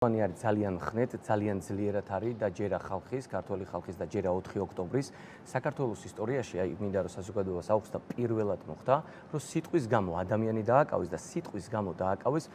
არის ძალიან ხნეთ, ძალიან ძლიერად არის და ჯერა ხალხის, ქართული ხალხის და ჯერა 4 ოქტომბრის საქართველოს ისტორიაში, აი მინდა რომ საზოგადოებას აუხსნა პირველად მოხდა, რომ სიტყვის გამო ადამიანი დააკავეს და სიტყვის გამო დააკავეს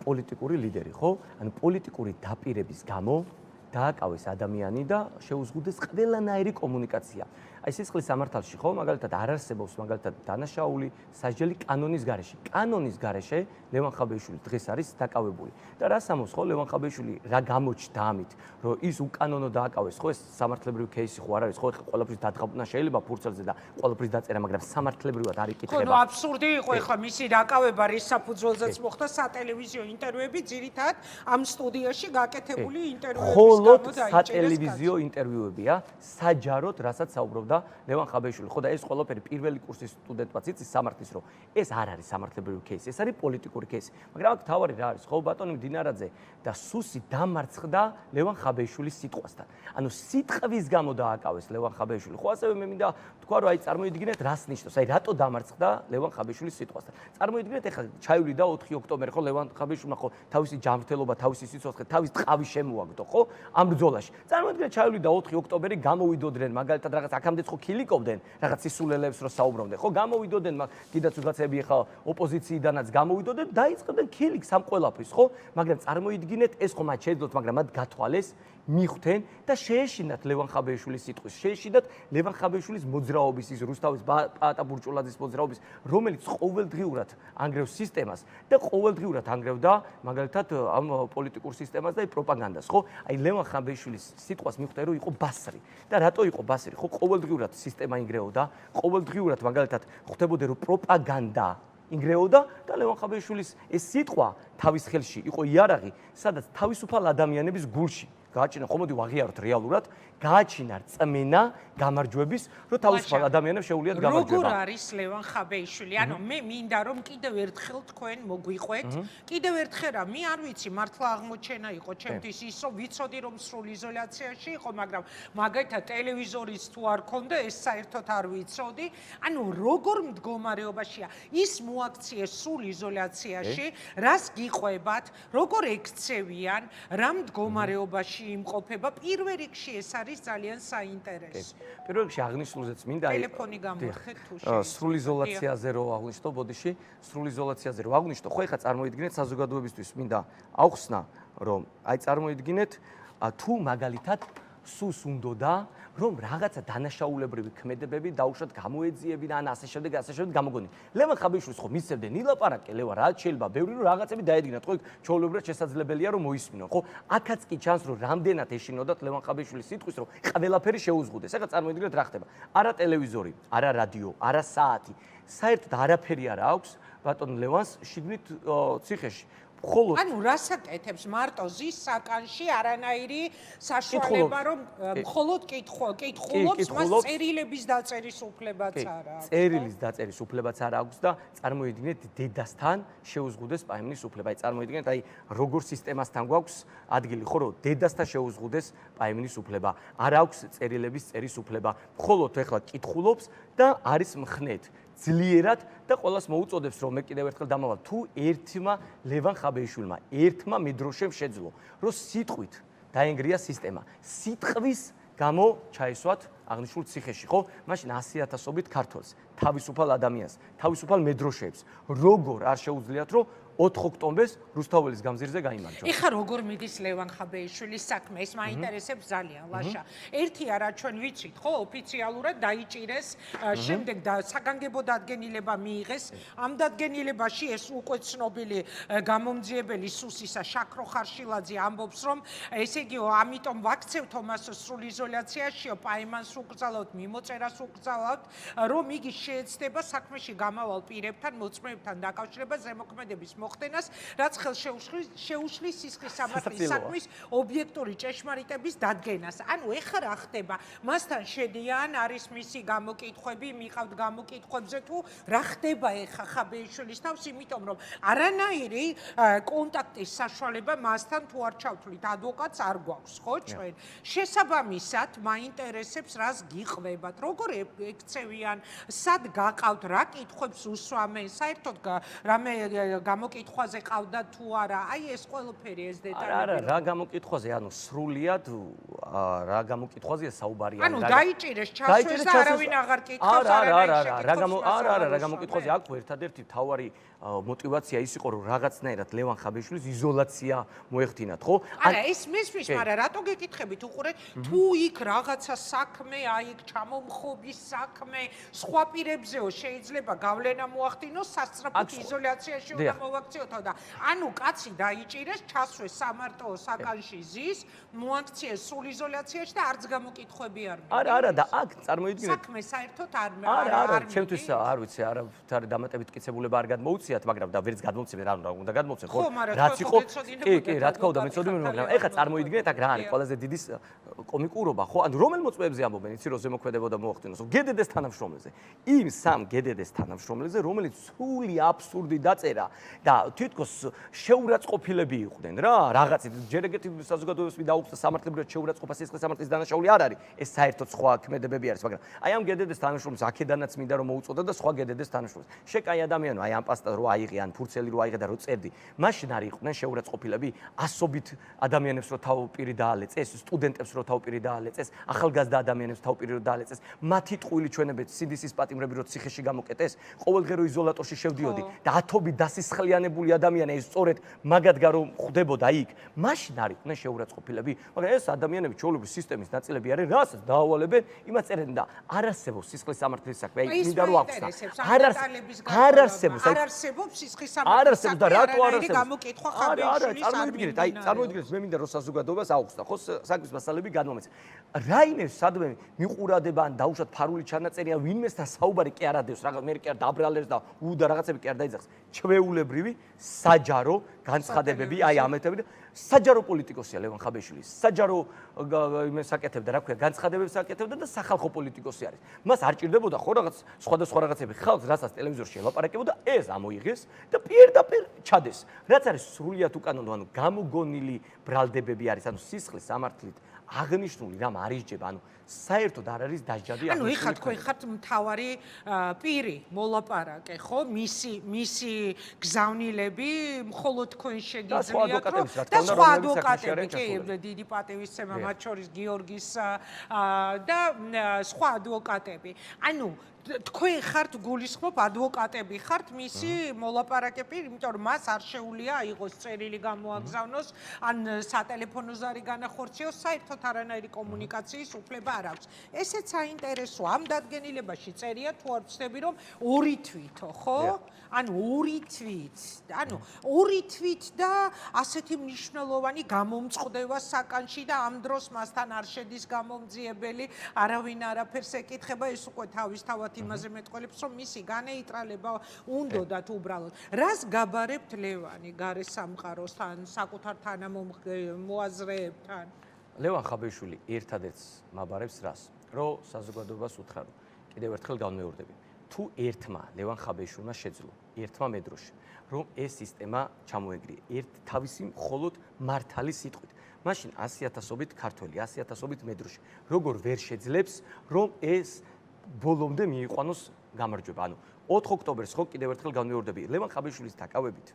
პოლიტიკური ლიდერი, ხო? ანუ პოლიტიკური დაპირების გამო დააკავეს ადამიანი და შეუზღუდეს ყველანაირი კომუნიკაცია. აი სისხლის სამართალში ხო, მაგალითად არ არსებობს მაგალითად დანაშაული სასჯელი კანონის გარეშე. კანონის გარეშე ლევან ხაბეიშვილი დღეს არის დაკავებული. და რას ამბობს ხო ლევან ხაბეიშვილი რა გამოჩნდა ამით, რომ ის უკანონო დააკავეს, ხო ეს სამართლებრივი кейსი ხო არ არის, ხო ყველაფრის დადღაპნა შეიძლება ფურცელზე და ყველაფრის დაწერა, მაგრამ სამართლებრივად არ იკითხება. ხო, ნუ აბსურდი იყო ეხლა მისი დაკავება რის საფუძველზეც მოხდა სატელევიზიო ინტერვიუები, ძირითადად ამ სტუდიაში გაკეთებული ინტერვიუების მხოლოდ სატელევიზიო ინტერვიუებია, საჯაროდ რასაც საუბრობდა ლევან ხაბეიშვილი. ხო და ეს ყველაფერი პირველი კურსის სტუდენტებიც იცის სამართლის, რომ ეს არ არის სამართლებრივი кейსი, ეს არის პოლიტიკური кейსი. მაგრამ აქ თავარი რა არის, ხო ბატონი მდინარაძე და სუსი დამარცხდა ლევან ხაბეიშვილის სიტყვასთან. ანუ სიტყვის გამო დააკავეს ლევან ხაბეიშვილი. ხო ასევე მე მინდა თქვა, რომ აი წარმოიდგინეთ რას ნიშნავს, აი რატო დამარცხდა ლევან ხაბეიშვილის სიტყვასთან. წარმოიდგინეთ ეხლა ჩაივიდა 4 ოქტომბერი, ხო ლევან ხაბეიშვილმა ხო თავისი ჯანმრთელობა, თავისი სიცოცხლე, თავის ტყავი შემოაგდო, ხო? ამ ბრძოლაში. წარმოიდგინეთ ჩაივიდა 4 ოქტომბერი, გამოვიდოდნენ მაგალითად რაღაც აქამდეც ხო ქილიკობდნენ, რაღაც სისულელებს რო საუბრობდნენ, ხო გამოვიდოდნენ, კიდაც ვიღაცები ახლა ოპოზიციიდანაც გამოვიდოდნენ, დაიწყებდნენ ქილიკს ამ ყველაფრის, ხო? მაგრამ წარმოიდგინეთ ეს ხო მათ შეეძლოთ, მაგრამ მათ გათვალეს, მიხვდნენ და შეეშინათ ლევან ხაბეიშვილის სიტყვის, შეეშინათ ლევან ხაბეიშვილის მოძრაობის, ის რუსთავის პაატა ბურჭულაძის მოძრაობის, რომელიც ყოველდღიურად ანგრევს სისტემას და ყოველდღიურად ანგრევდა მაგალითად ამ პოლიტიკურ სისტემას და პროპაგანდას, ხო? აი ლევან ხაბეიშვილის სიტყვას მიხვდნენ, რომ იყო ბასრი. და რატო იყო ბასრი? ხო ყოველდღიურად სისტემა ინგრეოდა, ყოველდღიურად მაგალითად ხვდებოდა რომ პროპაგანდა ინგრეოდა და ლევან ხაბეიშვილის ეს სიტყვა თავის ხელში იყო იარაღი, სადაც თავისუფალ ადამიანების გულში გააჩინა, ხო მოდი ვაღიაროთ რეალურად, გააჩინა რწმენა გამარჯვების, რომ თავისუფალ ადამიანებს შეუძლიათ გამარჯვება. როგორ არის ლევან ხაბეიშვილი? ანუ მე მინდა რომ კიდევ ერთხელ თქვენ მოგვიყვეთ, კიდევ ერთხელ რა, მე არ ვიცი, მართლა აღმოჩენა იყო ჩემთვის ის, რომ ვიცოდი რომ სრულ იზოლაციაში იყო, მაგრამ მაგალითად ტელევიზორიც თუ არ ქონდა, ეს საერთოდ არ ვიცოდი. ანუ როგორ მდგომარეობაშია? ის მოაქციეს სრულ იზოლაციაში, რას გიყვებათ, როგორ ექცევიან, რა მდგომარეობაში იმყოფება? პირველ რიგში ეს არის ძალიან საინტერესო. პირველ რიგში აღნიშნულზეც მინდა ტელეფონი გამორხეთ თუ შეიძლება. სრულ იზოლაციაზე რო აღნიშნო, ბოდიში, სრულ იზოლაციაზე რო აღნიშნო, ხო ეხლა წარმოიდგინეთ საზოგადოებისთვის მინდა აუხსნა, რომ აი წარმოიდგინეთ თუ მაგალითად სუს უნდოდა რომ რაღაცა დანაშაულებრივი ქმედებები დაუშვათ გამოეძიებინა ან ასე შემდეგ გამოგონი. ლევან ხაბეიშვილს ხო მისცემდნენ ილაპარაკე ლევან რა შეიძლება ბევრი რომ რაღაცები დაედგინათ, ხო ჩვეულებრივად შესაძლებელია რომ მოისმინონ, ხო? აქაც კი ჩანს რომ რამდენად ეშინოდათ ლევან ხაბეიშვილის სიტყვის რომ ყველაფერი შეუზღუდეს. ეხლა წარმოიდგინეთ რა ხდება. არა ტელევიზორი, არა რადიო, არა საათი. საერთოდ არაფერი არ აქვს ბატონ ლევანს შიგნით ციხეში. ანუ რასაკეთებს მარტო ზის საკანში არანაირი საშუალება რომ მხოლოდ კითხულობს, მას წერილების დაწერის უფლებაც არ აქვს. წერილის დაწერის უფლებაც არ აქვს და წარმოიდგინეთ დედასთან შეუზღუდეს პაემნის უფლება. აი წარმოიდგინეთ აი როგორ სისტემასთან გვაქვს ადგილი, ხო რომ დედასთან შეუზღუდეს პაემნის უფლება. არ აქვს წერილების წერის უფლება. მხოლოდ ეხლა კითხულობს და არის მხნეთ. ძლიერად და ყველას მოუწოდებს რომ მე კიდევ ერთხელ დამავალ თუ ერთმა ლევან ხაბეიშვილმა ერთმა მედროშემ შეძლო რომ სიტყვით დაენგრია სისტემა სიტყვის გამო ჩაესვათ აღნიშნულ ციხეში ხო მაშინ 100,000-ობით ქართველს თავისუფალ ადამიანს თავისუფალ მედროშეებს როგორ არ შეუძლიათ რომ 4 ოქტომბერს რუსთაველის გამზირზე გაიმარჯვა. ეხლა როგორ მიდის ლევან ხაბეიშვილის საქმე? ეს მაინტერესებს ძალიან, ლაშა. ერთი არა ჩვენ ვიცით, ხო, ოფიციალურად დაიჭირეს, შემდეგ საგანგებო დადგენილება მიიღეს. ამ დადგენილებაში ეს უკვე ცნობილი გამომძიებელი სუსისა შაქრო ხარშილაძე ამბობს, რომ ესე იგი, ამიტომ ვაქცევთ მას სრულ იზოლაციაშიო, პაემანს უკრძალავთ, მიმოწერას უკრძალავთ, რომ იგი შეეცდება საქმეში გამავალ პირებთან, მოწმეებთან დაკავშირება ზემოქმედების მოხდენას, რაც შეუშლის სისხლის სამართლის საქმის ობიექტური ჭეშმარიტების დადგენას. ანუ ეხლა რა ხდება? მასთან შედიან, არის მისი გამოკითხვები, მიყავთ გამოკითხვებზე თუ რა ხდება ეხლა ხაბეიშვილის თავს, იმიტომ რომ არანაირი კონტაქტის საშუალება მასთან თუ არ ჩავთვლით ადვოკატს არ გვაქვს, ხო ჩვენ? შესაბამისად, მაინტერესებს რას გიყვებათ, როგორ ექცევიან, სად გაყავთ, რა კითხვებს უსვამენ, საერთოდ რამე გამოკითხვაზე ყავდა თუ არა, აი ეს ყველაფერი ეს დეტალები. არა, რა გამოკითხვაზე, ანუ სრულიად რა გამოკითხვაზეა საუბარი. ანუ დაიჭირეს ჩასვეს და არავინ აღარ კითხავს, არა, რა გამოკითხვაზე აქვს ერთადერთი თავარი мотивация ის იყო რომ რაღაცნაირად ლევან ხაბეშვილის იზოლაცია მოეხდინათ, ხო? არა, ეს მესმის, მაგრამ რატო გეკითხებით უყურეთ, თუ იქ რაღაცა საქმე, აი იქ ჩამომხობის საქმე, სხვა პირებზეო შეიძლება გავლენა მოახდინოს, სასწრაფოდ იზოლაციაში უნდა მოვაქციოთო და ანუ კაცი დაიჭირეს, ჩასვეს სამარტო საკანში ზის, მოაქციეს სულ იზოლაციაში და არც გამოკითხვები არ მიიღეს. არა და აქ წარმოიდგინეთ საქმე საერთოდ არ არა, ჩემთვის არ ვიცი, არავითარი დამატებით მტკიცებულება არ გადმოუციათ, მაგრამ და ვერც გადმოვცემ, რა უნდა გადმოვცემ, ხო? რაც იყო, კი, რა თქმა უნდა, მეცოდინე, მაგრამ ეხლა წარმოიდგინეთ აქ რა არის ყველაზე დიდი კომიკურობა, ხო? ანუ რომელ მოწმეებზე ამბობენ, იცი რომ ზემოქმედებოდა მოახდინოს, გედედეს თანამშრომლებზე. იმ სამ გედედეს თანამშრომლებზე, რომელიც სრული აბსურდი დაწერა და თითქოს შეურაცხყოფილები იყვნენ რა, რაღაცით ჯერ ეგეთი საზოგადოებას ვიდაუხსნა სამართლებრივად შეურაცხყოფა სისხლის სამართლის დანაშაული არ არის. ეს საერთოდ სხვა ქმედებები არის, მაგრამ აი ამ გედედეს თანამშრომლებს აქედანაც მინდა რომ მოუწოდა და სხვა გედედეს თანამშრომლებს. შეკაი ადამიანო, აი ამ პასტა რო აიღე, ან ფურცელი რო აიღე და რო წერდი, მაშინ არ იყვნენ შეურაცხყოფილები ასობით ადამიანებს რო თავპირი დაალეწეს, სტუდენტებს რო თავპირი დაალეწეს, ახალგაზრდა ადამიანებს თავპირი რო დაალეწეს, მათი ტყუილი ჩვენებეთ სიდისის პატიმრები რო ციხეში გამოკეტეს, ყოველდღე რო იზოლატორში შევდიოდი და ათობით დასისხლიანებული ადამიანები სწორედ მაგადგა რომ ხვდებოდა იქ, მაშინ არ იყვნენ შეურაცხყოფილები, მაგრამ ეს ადამიანები ჩვეულებრივ სისტემის ნაწილები არიან, რასაც დაავალებენ, იმას წერენ და არ არსებობს სისხლის სამართლის საქმე, აი მინდა რომ აქვსნა. არ არსებობს სისხლის სამართლის საქმე, და რატო არ არსებობს გამოკითხვა ხაბეშვილის წარმოიდგინეთ, აი წარმოიდგინეთ, მე მინდა რომ საზოგადოებას აუხსნა, ხო, საქმის მასალები გადმომეცე. რაიმე სადმე მიყურადება ან დაუშვათ ფარული ჩანაწერი ან ვინმესთან საუბარი კი არ ადევს, რაღაც მე კი არ დაბრალებს და და რაღაცები კი არ დაიძახს. ჩვეულებრივი საჯარო განცხადებები, აი ამეთები საჯარო პოლიტიკოსია ლევან ხაბეშვილი. საჯარო იმეს აკეთებდა, რა ქვია, განცხადებებს აკეთებდა და სახალხო პოლიტიკოსი არის. მას არ ჭირდებოდა ხო რაღაც სხვადასხვა რაღაცები ხალხს, რასაც ტელევიზორში ელაპარაკებოდა, ეს ამოიღეს და პირდაპირ ჩადეს. რაც არის სრულიად უკანონო, ანუ გამოგონილი ბრალდებები არის, ანუ სისხლის სამართლით აღნიშნული რამ არ ისჯება, ანუ საერთოდ არ არის დასჯადი. ანუ ეხლა თქვენ ხართ მთავარი პირი, მოლაპარაკე, ხო? მისი გზავნილები მხოლოდ თქვენ შეგიძლიათ და სხვა ადვოკატები, კი, დიდი პატივისცემა მათ შორის გიორგის და სხვა ადვოკატები. ანუ თქვენ ხართ გულისხმობ ადვოკატები ხართ მისი მოლაპარაკე პირი, იმიტომ რომ მას არ შეუძლია აიღოს წერილი გამოაგზავნოს, ან სატელეფონო ზარი განახორციელოს, საერთოდ არანაირი კომუნიკაციის უფლება არ აქვს. ესეც საინტერესოა, ამ დადგენილებაში წერია თუ არ ვცდები რომ ორი თვითო, ხო? ანუ ორი თვით და ასეთი მნიშვნელოვანი გამომწყდება საკანში და ამ დროს მასთან არ შედის გამომძიებელი, არავინ არაფერს ეკითხება, ეს უკვე თავისთავად იმაზე მეტყველებს, რომ მისი განეიტრალება უნდათ უბრალოდ. რას გაბარებთ ლევანი გარესამყაროსთან, საკუთარ თანამოაზრეებთან? ლევან ხაბეშვილი ერთადერთს მაბარებს რას? რომ საზოგადოებას უთხრა, რომ კიდევ ერთხელ განმეორდები. თუ ერთმა ლევან ხაბეშვილმა შეძლო, ერთმა მედროში, რომ ეს სისტემა ჩამოეგრია, თავისი მხოლოდ მართალი სიტყვით. მაშინ 100,000-ობით ქართველი, 100,000-ობით მედროში, როგორ ვერ შეძლებს, რომ ეს ბოლომდე მიიყვანოს გამარჯვება. ანუ 4 ოქტომბერს ხო კიდევ ერთხელ განმეორდები, ლევან ხაბეშვილის დაკავებით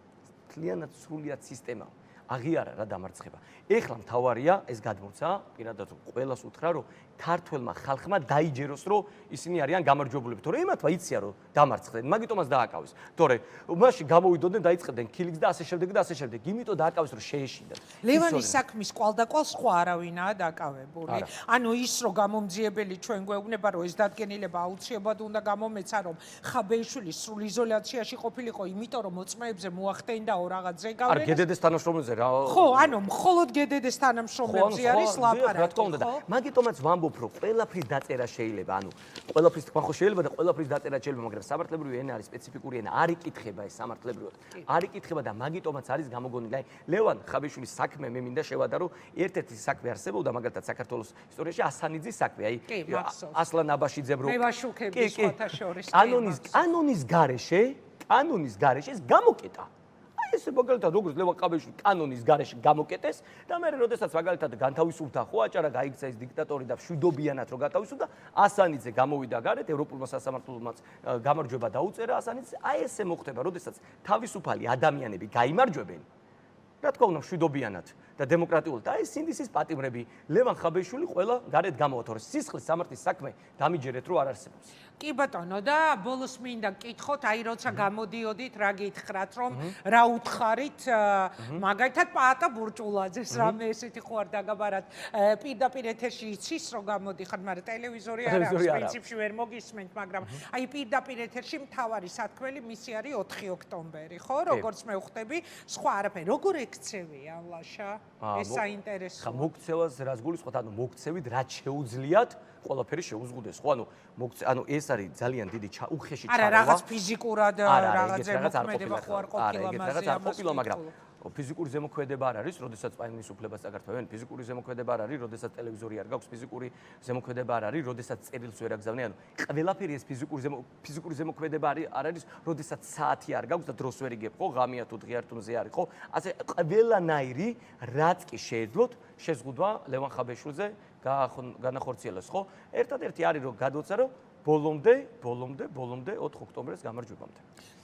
მთლიანად სრულიად სისტემა აღიარა რა დამარცხება. ეხლა მთავარია ეს გადმოცა, პირადად ყველას უთხრა, რომ ქართველმა ხალხმა დაიჯეროს, რომ ისინი არიან გამარჯვებულები. თორე იმათმა იციან, რომ დამარცხდნენ, მაგიტომაც დააკავეს. თორე მაშინ გამოვიდოდნენ, დაიწყებდნენ ქილიქს და ასე შემდეგ და ასე შემდეგ. იმიტომ დააკავეს, რომ შეეშინდათ. ლევანის საქმის კვალდაკვალ სხვა არავინაა დაკავებული. ანუ ის რომ გამომძიებელი ჩვენ გვეუბნება, რომ ეს დადგენილება აუცილებლად უნდა გამომეცა, რომ ხაბეიშვილი სრულ იზოლაციაში ყოფილიყო, იმიტომ რომ მოწმეებზე მოახდენდაო რაღაც ზეგავლენა. არ გედედეს თანამშრომლებზე რა. ხო, ანუ მხოლოდ გედედეს თანამშრომლებზე არის ლაპარაკი. რა თქმა უნდა და მაგიტომაც ვამბობ, რომ ყველაფრის დაწერა შეიძლება, ანუ ყველაფრის თქვა ხო შეიძლება და ყველაფრის დაწერა შეიძლება, მაგრამ სამართლებრივი ენა არის სპეციფიკური ენა, არ იკითხება ეს სამართლებრივად. არ იკითხება და მაგიტომაც არის გამოგონილი. აი, ლევან ხაბეშვილის საქმე მე მინდა შევადარო, ერთ-ერთი საქმე არსებობდა, მაგალითად საქართველოს ისტორიაში ასანიძის საქმე, აი ასლან აბაშიძემ რო მე ვაშუქებდი სხვათა შორის. კანონის გარეშე ეს გამოკეტა. აი ესე მაგალითად როგორც ლევან ყაბეშვილი კანონის გარეშე გამოკეტეს და მე როდესაც მაგალითად განთავისუფლდა ხო აჭარა გაიქცა ეს დიქტატორი და მშვიდობიანად რო განთავისუფლდა ასანიძე გამოვიდა გარეთ ევროპულმა სასამართლომაც გამარჯვება დაუწერა ასანიძე აი ესე მოხდება როდესაც თავისუფალი ადამიანები გაიმარჯვებენ რა თქმა უნდა მშვიდობიანად და დემოკრატიულად და ეს სინდისის პატიმრები ლევან ხაბეშვილი ყველა გარეთ გამოვათავრეს სისხლის სამართლის საქმე დამიჯერეთ რომ არ არსებობს კი ბატონო და ბოლოს მინდა გკითხოთ აი როცა გამოდიოდით რა გითხრათ რომ რა უთხარით მაგალითად პაატა ბურჭულაძეს რამე ესეთი ხო არ დაგაბარათ პირდაპირ ეთერში იცის რომ გამოდიხარ მაგრამ ტელევიზორი არ აქვს პრინციპში ვერ მოგისმენთ მაგრამ აი პირდაპირ ეთერში მთავარი სათქმელი მისი არის 4 ოქტომბერი ხო როგორც მე ვხვდები სხვა არაფერი როგორ ექცევიან ლაშა ეს საინტერესოა. ხა მოქცევას რას გულისხმობთ? ანუ მოქცევით რაც შეუძლიათ, ყველაფერი შეუზღუდეს. ხო, ანუ ეს არის ძალიან დიდი უხეში ჩარევა. არა, რაღაც ფიზიკურად რაღაცზე მოქმედება ხო არ ყოფილა მასზე. არა, რაღაც არ ყოფილა, მაგრამ ფიზიკური ზემოქმედება არ არის, როდესაც პაენის უფლებას აკართავენ. ფიზიკური ზემოქმედება არ არის, როდესაც ტელევიზორი არ გაქვს, ფიზიკური ზემოქმედება არ არის, როდესაც წერილს ვერ აგზავნიან. ანუ ყველაფერი ეს ფიზიკური ზემოქმედება არ არის, როდესაც საათი არ გაქვს და დროს ვერ იგებ, ხო, ღამეა თუ დღეა თუ მზე არის, ხო? ასე ყველანაირი რაც კი შეეძლოთ, შეზღუდვა ლევან ხაბეშვილზე განახორციელოს, ხო? ერთადერთი არის რომ გადაუცა რომ ბოლომდე 4 ოქტომბერს გამარჯვებამდე.